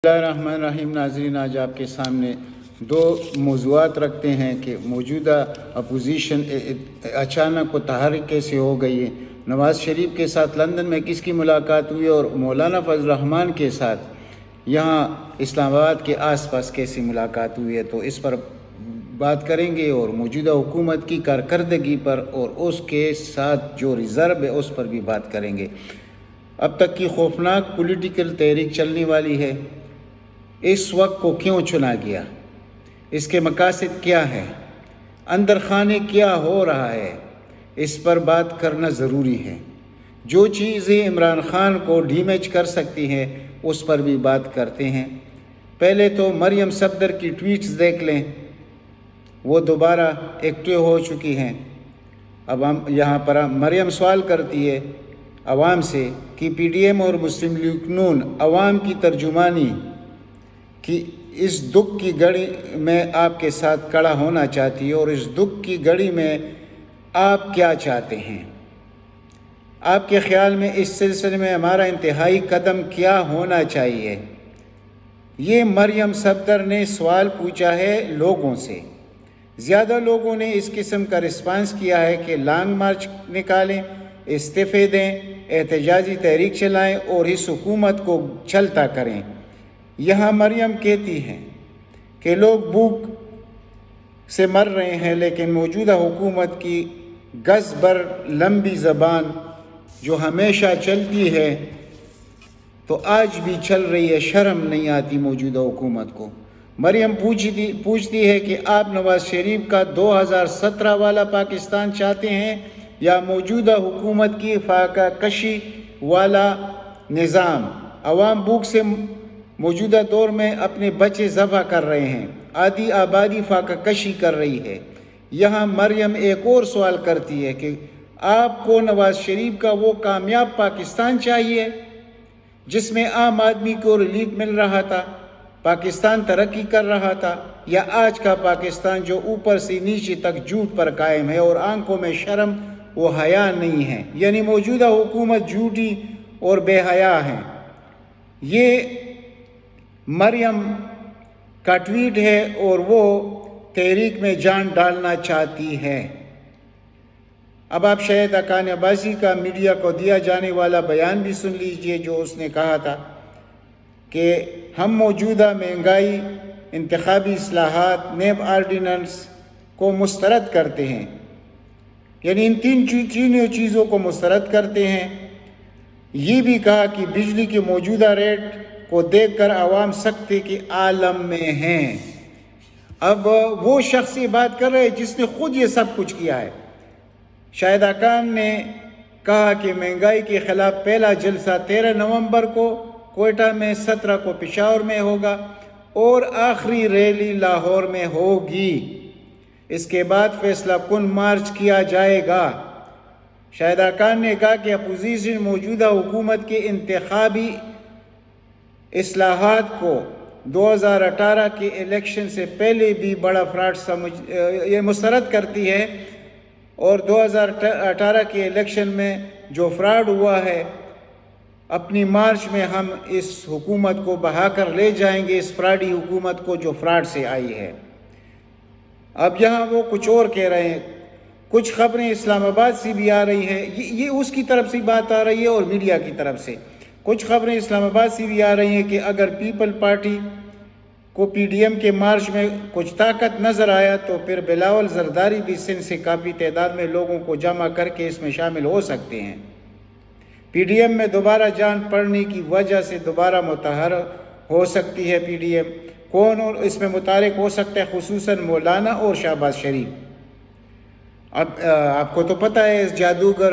بسم اللہ الرحمن الرحیم۔ ناظرین، آج آپ کے سامنے دو موضوعات رکھتے ہیں کہ موجودہ اپوزیشن اچانک متحرک کیسے ہو گئی ہے، نواز شریف کے ساتھ لندن میں کس کی ملاقات ہوئی اور مولانا فضل الرحمان کے ساتھ یہاں اسلام آباد کے آس پاس کیسی ملاقات ہوئی ہے، تو اس پر بات کریں گے اور موجودہ حکومت کی کارکردگی پر اور اس کے ساتھ جو ریزرو ہے اس پر بھی بات کریں گے۔ اب تک کی خوفناک پولیٹیکل تحریک چلنے والی ہے، اس وقت کو کیوں چنا گیا، اس کے مقاصد کیا ہے، اندر خانے کیا ہو رہا ہے، اس پر بات کرنا ضروری ہے۔ جو چیزیں عمران خان کو ڈیمیج کر سکتی ہیں اس پر بھی بات کرتے ہیں۔ پہلے تو مریم صفدر کی ٹویٹس دیکھ لیں، وہ دوبارہ ایکٹیو ہو چکی ہیں۔ اب ہم یہاں پر مریم سوال کرتی ہے عوام سے کہ پی ڈی ایم اور مسلم لیگ نون عوام کی ترجمانی کہ اس دکھ کی گھڑی میں آپ کے ساتھ کھڑا ہونا چاہتی ہے اور اس دکھ کی گھڑی میں آپ کیا چاہتے ہیں، آپ کے خیال میں اس سلسلے میں ہمارا انتہائی قدم کیا ہونا چاہیے۔ یہ مریم صفدر نے سوال پوچھا ہے لوگوں سے۔ زیادہ لوگوں نے اس قسم کا رسپانس کیا ہے کہ لانگ مارچ نکالیں، استعفے دیں، احتجاجی تحریک چلائیں اور اس حکومت کو چلتا کریں۔ یہاں مریم کہتی ہیں کہ لوگ بھوک سے مر رہے ہیں، لیکن موجودہ حکومت کی گز بر لمبی زبان جو ہمیشہ چلتی ہے تو آج بھی چل رہی ہے، شرم نہیں آتی موجودہ حکومت کو۔ مریم پوچھتی ہے کہ آپ نواز شریف کا 2017 والا پاکستان چاہتے ہیں یا موجودہ حکومت کی فاقہ کشی والا نظام۔ عوام بھوک سے موجودہ دور میں اپنے بچے ذبح کر رہے ہیں، آدھی آبادی فاقہ کشی کر رہی ہے۔ یہاں مریم ایک اور سوال کرتی ہے کہ آپ کو نواز شریف کا وہ کامیاب پاکستان چاہیے جس میں عام آدمی کو ریلیف مل رہا تھا، پاکستان ترقی کر رہا تھا، یا آج کا پاکستان جو اوپر سے نیچے تک جھوٹ پر قائم ہے اور آنکھوں میں شرم و حیا نہیں ہے؟ یعنی موجودہ حکومت جھوٹی اور بے حیا ہے۔ یہ مریم کا ٹویٹ ہے اور وہ تحریک میں جان ڈالنا چاہتی ہے۔ اب آپ شاہد حقانی عباسی کا میڈیا کو دیا جانے والا بیان بھی سن لیجئے، جو اس نے کہا تھا کہ ہم موجودہ مہنگائی، انتخابی اصلاحات، نیب آرڈیننس کو مسترد کرتے ہیں، یعنی ان تینوں چیزوں کو مسترد کرتے ہیں۔ یہ بھی کہا کہ بجلی کے موجودہ ریٹ کو دیکھ کر عوام سکتے کے عالم میں ہیں۔ اب وہ شخص یہ بات کر رہے جس نے خود یہ سب کچھ کیا ہے۔ شاہد حقانی نے کہا کہ مہنگائی کے خلاف پہلا جلسہ 13 نومبر کو کوئٹہ میں، 17 کو پشاور میں ہوگا اور آخری ریلی لاہور میں ہوگی۔ اس کے بعد فیصلہ کن مارچ کیا جائے گا۔ شاہد حقانی نے کہا کہ اپوزیشن موجودہ حکومت کے انتخابی اصلاحات کو 2018 کے الیکشن سے پہلے بھی بڑا فراڈ یہ مسترد کرتی ہے، اور 2018 کے الیکشن میں جو فراڈ ہوا ہے، اپنی مارچ میں ہم اس حکومت کو بہا کر لے جائیں گے، اس فراڈی حکومت کو جو فراڈ سے آئی ہے۔ اب یہاں وہ کچھ اور کہہ رہے ہیں۔ کچھ خبریں اسلام آباد سے بھی آ رہی ہیں، یہ اس کی طرف سے بات آ رہی ہے اور میڈیا کی طرف سے۔ کچھ خبریں اسلام آباد سے بھی آ رہی ہیں کہ اگر پیپل پارٹی کو پی ڈی ایم کے مارچ میں کچھ طاقت نظر آیا تو پھر بلاول زرداری بھی سندھ سے کافی تعداد میں لوگوں کو جمع کر کے اس میں شامل ہو سکتے ہیں۔ پی ڈی ایم میں دوبارہ جان پڑنے کی وجہ سے دوبارہ متحرک ہو سکتی ہے پی ڈی ایم۔ کون اور اس میں متحرک ہو سکتا ہے؟ خصوصاً مولانا اور شہباز شریف۔ اب آپ کو تو پتہ ہے اس جادوگر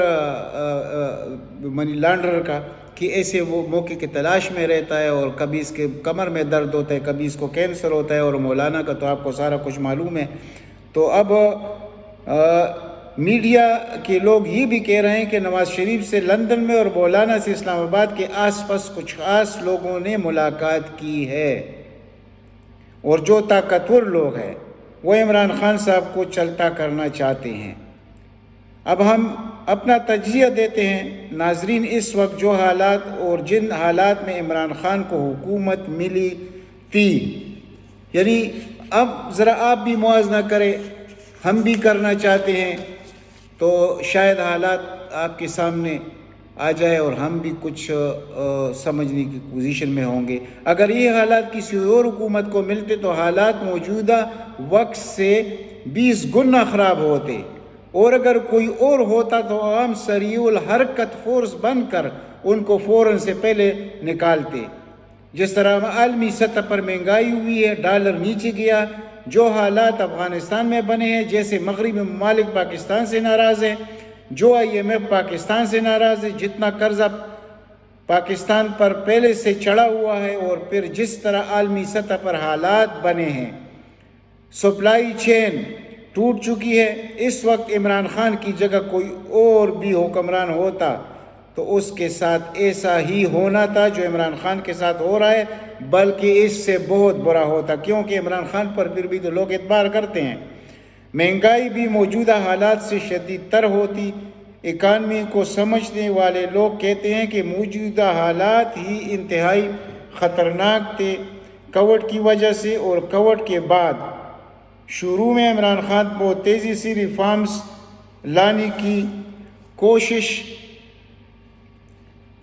منی لانڈرر کا کہ ایسے وہ موقع کی تلاش میں رہتا ہے اور کبھی اس کے کمر میں درد ہوتا ہے، کبھی اس کو کینسر ہوتا ہے، اور مولانا کا تو آپ کو سارا کچھ معلوم ہے۔ تو اب میڈیا کے لوگ یہ بھی کہہ رہے ہیں کہ نواز شریف سے لندن میں اور مولانا سے اسلام آباد کے آس پاس کچھ خاص لوگوں نے ملاقات کی ہے، اور جو طاقتور لوگ ہیں وہ عمران خان صاحب کو چلتا کرنا چاہتے ہیں۔ اب ہم اپنا تجزیہ دیتے ہیں۔ ناظرین، اس وقت جو حالات اور جن حالات میں عمران خان کو حکومت ملی تھی، یعنی اب ذرا آپ بھی موازنہ کریں، ہم بھی کرنا چاہتے ہیں تو شاید حالات آپ کے سامنے آ جائے اور ہم بھی کچھ سمجھنے کی پوزیشن میں ہوں گے۔ اگر یہ حالات کسی اور حکومت کو ملتے تو حالات موجودہ وقت سے 20 گنا خراب ہوتے، اور اگر کوئی اور ہوتا تو عام سریع الحرکت فورس بن کر ان کو فوراً سے پہلے نکالتے۔ جس طرح عالمی سطح پر مہنگائی ہوئی ہے، ڈالر نیچے گیا، جو حالات افغانستان میں بنے ہیں، جیسے مغربی ممالک پاکستان سے ناراض ہیں، جو IMF پاکستان سے ناراض ہے، جتنا قرضہ پاکستان پر پہلے سے چڑھا ہوا ہے، اور پھر جس طرح عالمی سطح پر حالات بنے ہیں، سپلائی چین ٹوٹ چکی ہے۔ اس وقت عمران خان کی جگہ کوئی اور بھی حکمران ہوتا تو اس کے ساتھ ایسا ہی ہونا تھا جو عمران خان کے ساتھ ہو رہا ہے، بلکہ اس سے بہت برا ہوتا، کیونکہ عمران خان پر پھر بھی تو لوگ اعتبار کرتے ہیں۔ مہنگائی بھی موجودہ حالات سے شدید تر ہوتی۔ اکانومی کو سمجھنے والے لوگ کہتے ہیں کہ موجودہ حالات ہی انتہائی خطرناک تھے کووڈ کی وجہ سے، اور کووڈ کے بعد شروع میں عمران خان بہت تیزی سے ریفارمز لانے کی کوشش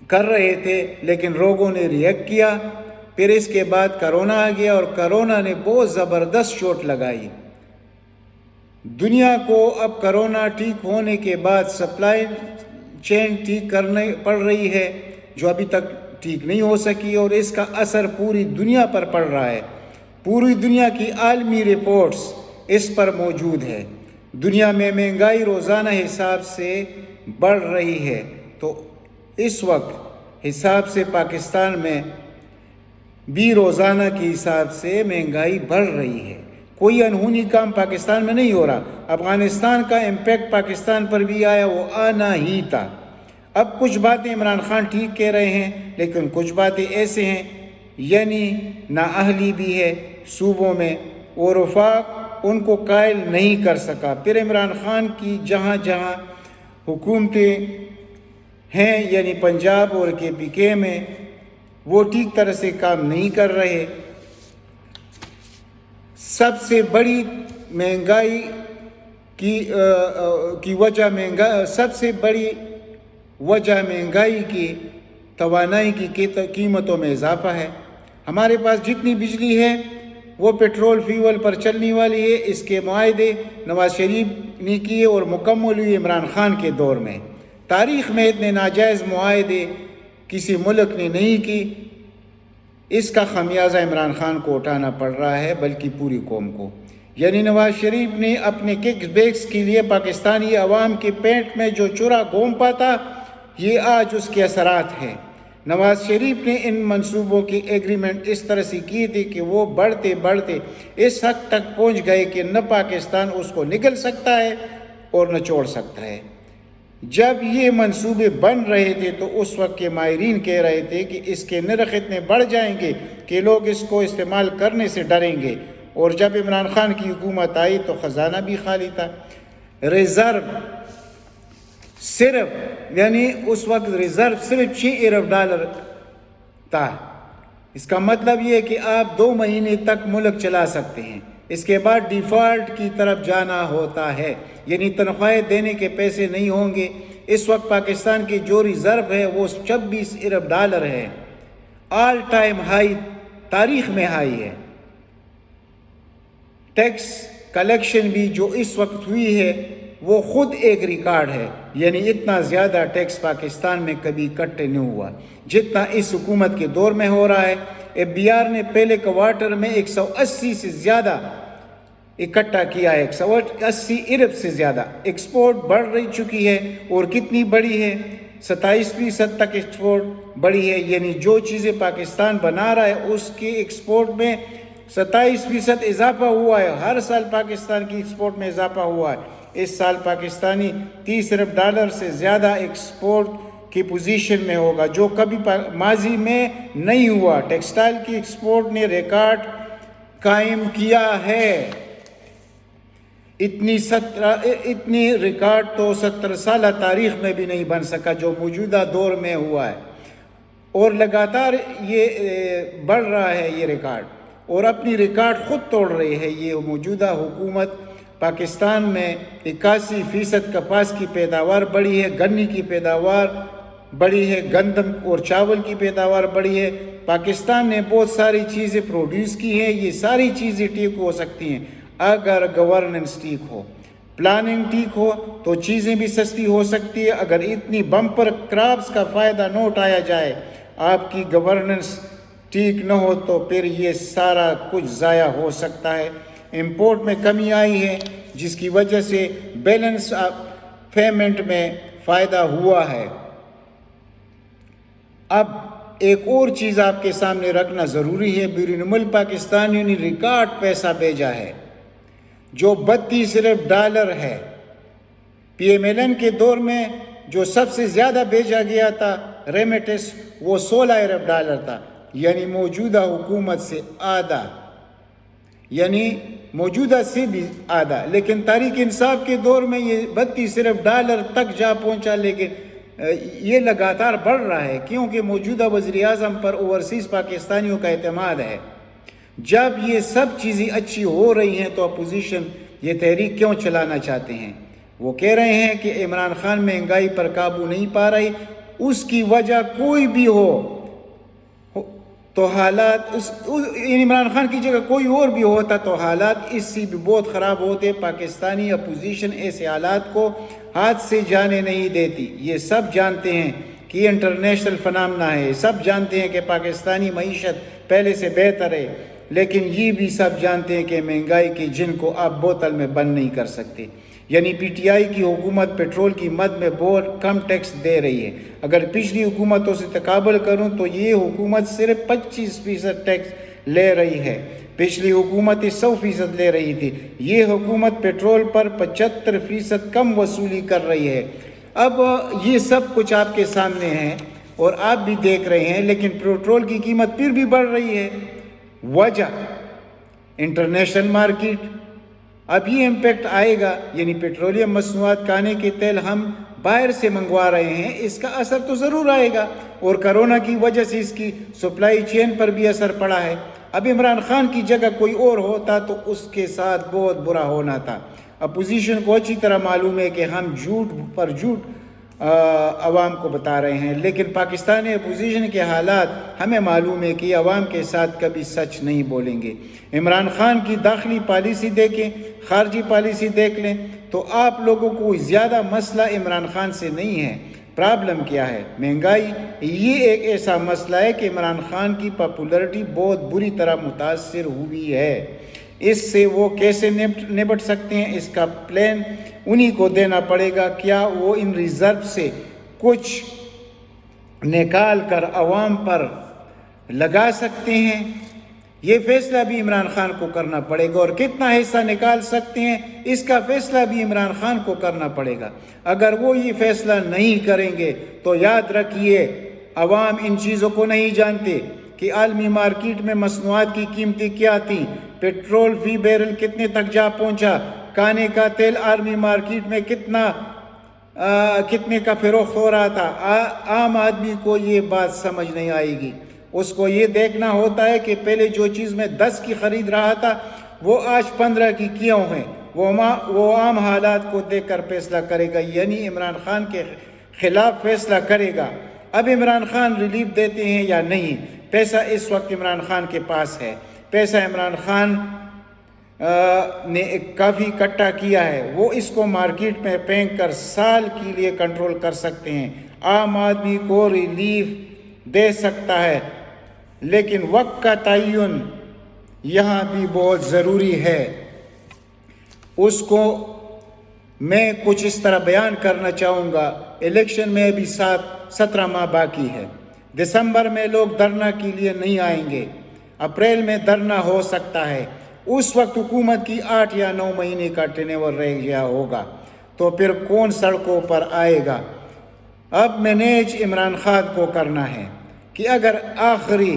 کر رہے تھے، لیکن لوگوں نے ریئیکٹ کیا۔ پھر اس کے بعد کرونا آ گیا، اور کرونا نے بہت زبردست چوٹ لگائی دنیا کو۔ اب کرونا ٹھیک ہونے کے بعد سپلائی چین ٹھیک کرنے پڑ رہی ہے، جو ابھی تک ٹھیک نہیں ہو سکی، اور اس کا اثر پوری دنیا پر پڑ رہا ہے۔ پوری دنیا کی عالمی رپورٹس اس پر موجود ہے۔ دنیا میں مہنگائی روزانہ حساب سے بڑھ رہی ہے، تو اس وقت حساب سے پاکستان میں بھی روزانہ کے حساب سے مہنگائی بڑھ رہی ہے۔ کوئی انہونی کام پاکستان میں نہیں ہو رہا۔ افغانستان کا امپیکٹ پاکستان پر بھی آیا، وہ آنا ہی تھا۔ اب کچھ باتیں عمران خان ٹھیک کہہ رہے ہیں، لیکن کچھ باتیں ایسے ہیں، یعنی نااہلی بھی ہے صوبوں میں، اور وفاق ان کو قائل نہیں کر سکا۔ پھر عمران خان کی جہاں جہاں حکومتیں ہیں، یعنی پنجاب اور KPK میں، وہ ٹھیک طرح سے کام نہیں کر رہے۔ سب سے بڑی مہنگائی کی وجہ مہنگائی کی توانائی کی قیمتوں میں اضافہ ہے۔ ہمارے پاس جتنی بجلی ہے وہ پیٹرول فیول پر چلنے والی ہے۔ اس کے معاہدے نواز شریف نے کیے اور مکمل ہوئی عمران خان کے دور میں۔ تاریخ میں اتنے ناجائز معاہدے کسی ملک نے نہیں کی۔ اس کا خمیازہ عمران خان کو اٹھانا پڑ رہا ہے، بلکہ پوری قوم کو۔ یعنی نواز شریف نے اپنے کک بیکس کے لیے پاکستانی عوام کے پیٹ میں جو چرا گھونپا تھا، یہ آج اس کے اثرات ہیں۔ نواز شریف نے ان منصوبوں کی ایگریمنٹ اس طرح سے کی تھی کہ وہ بڑھتے بڑھتے اس حد تک پہنچ گئے کہ نہ پاکستان اس کو نگل سکتا ہے اور نہ چھوڑ سکتا ہے۔ جب یہ منصوبے بن رہے تھے تو اس وقت کے ماہرین کہہ رہے تھے کہ اس کے نرخ اتنے بڑھ جائیں گے کہ لوگ اس کو استعمال کرنے سے ڈریں گے، اور جب عمران خان کی حکومت آئی تو خزانہ بھی خالی تھا۔ ریزرو صرف اس وقت ریزرو صرف 6 ارب ڈالر تھا۔ اس کا مطلب یہ ہے کہ آپ 2 مہینے تک ملک چلا سکتے ہیں، اس کے بعد ڈیفالٹ کی طرف جانا ہوتا ہے، یعنی تنخواہیں دینے کے پیسے نہیں ہوں گے۔ اس وقت پاکستان کی جو ریزرو ہے وہ 26 ارب ڈالر ہے، آل ٹائم ہائی، تاریخ میں ہائی ہے۔ ٹیکس کلیکشن بھی جو اس وقت ہوئی ہے وہ خود ایک ریکارڈ ہے، یعنی اتنا زیادہ ٹیکس پاکستان میں کبھی اکٹھے نہیں ہوا جتنا اس حکومت کے دور میں ہو رہا ہے۔ FBR نے پہلے کوارٹر میں 180 سے زیادہ اکٹھا کیا ہے، 180 ارب سے زیادہ۔ ایکسپورٹ بڑھ رہی چکی ہے، اور کتنی بڑی ہے؟ 27% تک ایکسپورٹ بڑھی ہے، یعنی جو چیزیں پاکستان بنا رہا ہے اس کے ایکسپورٹ میں 27% اضافہ ہوا ہے۔ ہر سال پاکستان کی ایکسپورٹ میں اضافہ ہوا ہے۔ اس سال پاکستانی 30 ارب ڈالر سے زیادہ ایکسپورٹ کی پوزیشن میں ہوگا، جو کبھی ماضی میں نہیں ہوا۔ ٹیکسٹائل کی ایکسپورٹ نے ریکارڈ قائم کیا ہے۔ اتنی ریکارڈ تو 70 سالہ تاریخ میں بھی نہیں بن سکا جو موجودہ دور میں ہوا ہے، اور لگاتار یہ بڑھ رہا ہے یہ ریکارڈ، اور اپنی ریکارڈ خود توڑ رہی ہے یہ موجودہ حکومت۔ پاکستان میں 81% کپاس کی پیداوار بڑھی ہے، گنے کی پیداوار بڑھی ہے، گندم اور چاول کی پیداوار بڑھی ہے۔ پاکستان نے بہت ساری چیزیں پروڈیوس کی ہیں، یہ ساری چیزیں ٹھیک ہو سکتی ہیں اگر گورننس ٹھیک ہو، پلاننگ ٹھیک ہو تو چیزیں بھی سستی ہو سکتی ہے۔ اگر اتنی بمپر کراپس کا فائدہ نہ اٹھایا جائے، آپ کی گورننس ٹھیک نہ ہو، تو پھر یہ سارا کچھ ضائع ہو سکتا ہے۔ امپورٹ میں کمی آئی ہے جس کی وجہ سے بیلنس آف پیمنٹ میں فائدہ ہوا ہے۔ اب ایک اور چیز آپ کے سامنے رکھنا ضروری ہے، بیرون ملک پاکستانیوں نے ریکارڈ پیسہ بھیجا ہے جو 32 ارب ڈالر ہے۔ پی ایم ایل این کے دور میں جو سب سے زیادہ بھیجا گیا تھا ریمیٹس وہ 16 ارب ڈالر تھا، یعنی موجودہ حکومت سے آدھا، یعنی موجودہ سے بھی آدھا۔ لیکن تحریک انصاف کے دور میں یہ 32 ارب ڈالر تک جا پہنچا، لیکن یہ لگاتار بڑھ رہا ہے کیونکہ موجودہ وزیر اعظم پر اوورسیز پاکستانیوں کا اعتماد ہے۔ جب یہ سب چیزیں اچھی ہو رہی ہیں تو اپوزیشن یہ تحریک کیوں چلانا چاہتے ہیں؟ وہ کہہ رہے ہیں کہ عمران خان مہنگائی پر قابو نہیں پا رہی، اس کی وجہ کوئی بھی ہو تو حالات عمران خان کی جگہ کوئی اور بھی ہوتا تو حالات اس سے بھی بہت خراب ہوتے۔ پاکستانی اپوزیشن ایسے حالات کو ہاتھ سے جانے نہیں دیتی۔ یہ سب جانتے ہیں کہ یہ انٹرنیشنل فنامنا ہے، سب جانتے ہیں کہ پاکستانی معیشت پہلے سے بہتر ہے، لیکن یہ بھی سب جانتے ہیں کہ مہنگائی کی جن کو آپ بوتل میں بند نہیں کر سکتے۔ یعنی پی ٹی آئی کی حکومت پیٹرول کی مد میں بہت کم ٹیکس دے رہی ہے۔ اگر پچھلی حکومتوں سے تقابل کروں تو یہ حکومت صرف 25% ٹیکس لے رہی ہے، پچھلی حکومت 100% لے رہی تھی۔ یہ حکومت پیٹرول پر 75% کم وصولی کر رہی ہے۔ اب یہ سب کچھ آپ کے سامنے ہے اور آپ بھی دیکھ رہے ہیں، لیکن پیٹرول کی قیمت پھر بھی بڑھ رہی ہے۔ وجہ انٹرنیشنل مارکیٹ، اب یہ امپیکٹ آئے گا، یعنی پیٹرولیم مصنوعات، کھانے کے تیل ہم باہر سے منگوا رہے ہیں، اس کا اثر تو ضرور آئے گا، اور کرونا کی وجہ سے اس کی سپلائی چین پر بھی اثر پڑا ہے۔ اب عمران خان کی جگہ کوئی اور ہوتا تو اس کے ساتھ بہت برا ہونا تھا۔ اپوزیشن کو اچھی طرح معلوم ہے کہ ہم جھوٹ پر جھوٹ عوام کو بتا رہے ہیں، لیکن پاکستانی اپوزیشن کے حالات ہمیں معلوم ہے کہ عوام کے ساتھ کبھی سچ نہیں بولیں گے۔ عمران خان کی داخلی پالیسی دیکھیں، خارجی پالیسی دیکھ لیں تو آپ لوگوں کو زیادہ مسئلہ عمران خان سے نہیں ہے۔ پرابلم کیا ہے؟ مہنگائی۔ یہ ایک ایسا مسئلہ ہے کہ عمران خان کی پاپولرٹی بہت بری طرح متاثر ہوئی ہے۔ اس سے وہ کیسے نپٹ سکتے ہیں، اس کا پلان انہی کو دینا پڑے گا۔ کیا وہ ان ریزرو سے کچھ نکال کر عوام پر لگا سکتے ہیں؟ یہ فیصلہ بھی عمران خان کو کرنا پڑے گا، اور کتنا حصہ نکال سکتے ہیں اس کا فیصلہ بھی عمران خان کو کرنا پڑے گا۔ اگر وہ یہ فیصلہ نہیں کریں گے تو یاد رکھیے عوام ان چیزوں کو نہیں جانتے کہ عالمی مارکیٹ میں مصنوعات کی قیمتیں کیا تھیں، پیٹرول فی بیرل کتنے تک جا پہنچا، کھانے کا تیل عالمی مارکیٹ میں کتنے کا فروخت ہو رہا تھا۔ عام آدمی کو یہ بات سمجھ نہیں آئے گی۔ اس کو یہ دیکھنا ہوتا ہے کہ پہلے جو چیز میں 10 کی خرید رہا تھا وہ آج 15 کی کیوں ہے۔ وہ عام حالات کو دیکھ کر فیصلہ کرے گا، یعنی عمران خان کے خلاف فیصلہ کرے گا۔ اب عمران خان ریلیف دیتے ہیں یا نہیں؟ پیسہ اس وقت عمران خان کے پاس ہے، پیسہ عمران خان نے کافی اکٹھا کیا ہے، وہ اس کو مارکیٹ میں پھینک کر سال کے لیے کنٹرول کر سکتے ہیں، عام آدمی کو ریلیف دے سکتا ہے۔ لیکن وقت کا تعین یہاں بھی بہت ضروری ہے۔ اس کو میں کچھ اس طرح بیان کرنا چاہوں گا، الیکشن میں بھی 17 ماہ باقی ہے۔ دسمبر میں لوگ دھرنا کے لیے نہیں آئیں گے، اپریل میں دھرنا ہو سکتا ہے، اس وقت حکومت کی 8 یا 9 مہینے کا ٹینیور رہ گیا ہوگا، تو پھر کون سڑکوں پر آئے گا؟ اب مینیج عمران خان کو کرنا ہے کہ اگر آخری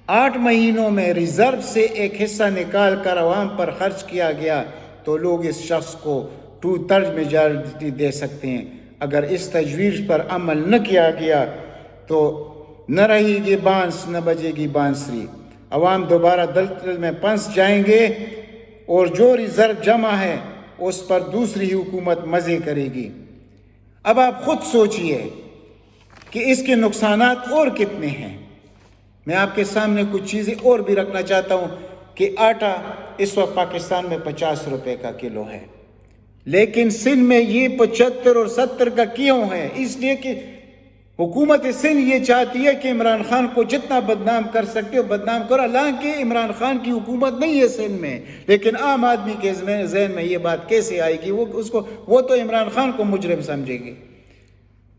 8 مہینوں میں ریزرو سے ایک حصہ نکال کر عوام پر خرچ کیا گیا تو لوگ اس شخص کو 2/3 میجارٹی دے سکتے ہیں۔ اگر اس تجویز پر عمل نہ کیا گیا تو نہ رہے گی بانس نہ بجے گی بانسری، عوام دوبارہ دلدل میں پھنس جائیں گے اور جو ریزرو جمع ہے اس پر دوسری حکومت مزے کرے گی۔ اب آپ خود سوچئے کہ اس کے نقصانات اور کتنے ہیں۔ میں آپ کے سامنے کچھ چیزیں اور بھی رکھنا چاہتا ہوں کہ آٹا اس وقت پاکستان میں 50 روپے کا کلو ہے، لیکن سندھ میں یہ 75 اور 70 کا کیوں ہے؟ اس لیے کہ حکومت سندھ یہ چاہتی ہے کہ عمران خان کو جتنا بدنام کر سکتے ہو بدنام کرو، حالانکہ عمران خان کی حکومت نہیں ہے سندھ میں، لیکن عام آدمی کے ذہن میں یہ بات کیسے آئے گی؟ وہ تو عمران خان کو مجرم سمجھے گی۔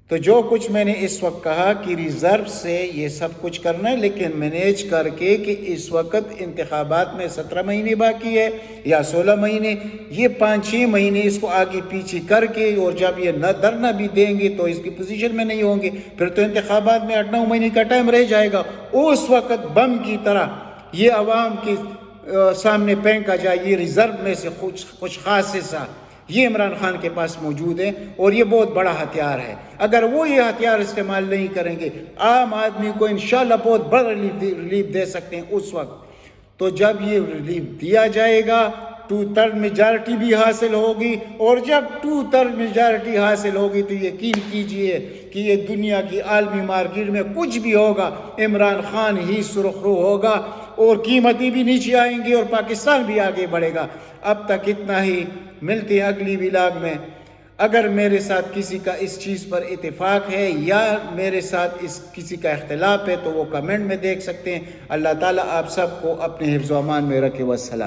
تو جو کچھ میں نے اس وقت کہا کہ ریزرو سے یہ سب کچھ کرنا ہے، لیکن مینیج کر کے کہ اس وقت انتخابات میں 17 مہینے باقی ہے یا 16 مہینے، یہ 5-6 مہینے اس کو آگے پیچھے کر کے، اور جب یہ نہ دھرنا بھی دیں گے تو اس کی پوزیشن میں نہیں ہوں گے، پھر تو انتخابات میں 8-9 مہینے کا ٹائم رہ جائے گا۔ اس وقت بم کی طرح یہ عوام کے سامنے پھینکا جائے، یہ ریزرو میں سے کچھ خاص حصہ یہ عمران خان کے پاس موجود ہے، اور یہ بہت بڑا ہتھیار ہے۔ اگر وہ یہ ہتھیار استعمال نہیں کریں گے، عام آدمی کو انشاءاللہ بہت بڑا ریلیف دے سکتے ہیں اس وقت۔ تو جب یہ ریلیف دیا جائے گا 2/3 میجارٹی بھی حاصل ہوگی، اور جب 2/3 میجارٹی حاصل ہوگی تو یقین کیجئے کہ یہ دنیا کی عالمی مارکیٹ میں کچھ بھی ہوگا، عمران خان ہی سرخرو ہوگا، اور قیمتیں بھی نیچے آئیں گی اور پاکستان بھی آگے بڑھے گا۔ اب تک اتنا ہی، ملتے ہیں اگلی ولاگ میں۔ اگر میرے ساتھ کسی کا اس چیز پر اتفاق ہے یا میرے ساتھ کسی کا اختلاف ہے تو وہ کمنٹ میں دیکھ سکتے ہیں۔ اللہ تعالیٰ آپ سب کو اپنے حفظ و امان میں رکھے۔ والسلام۔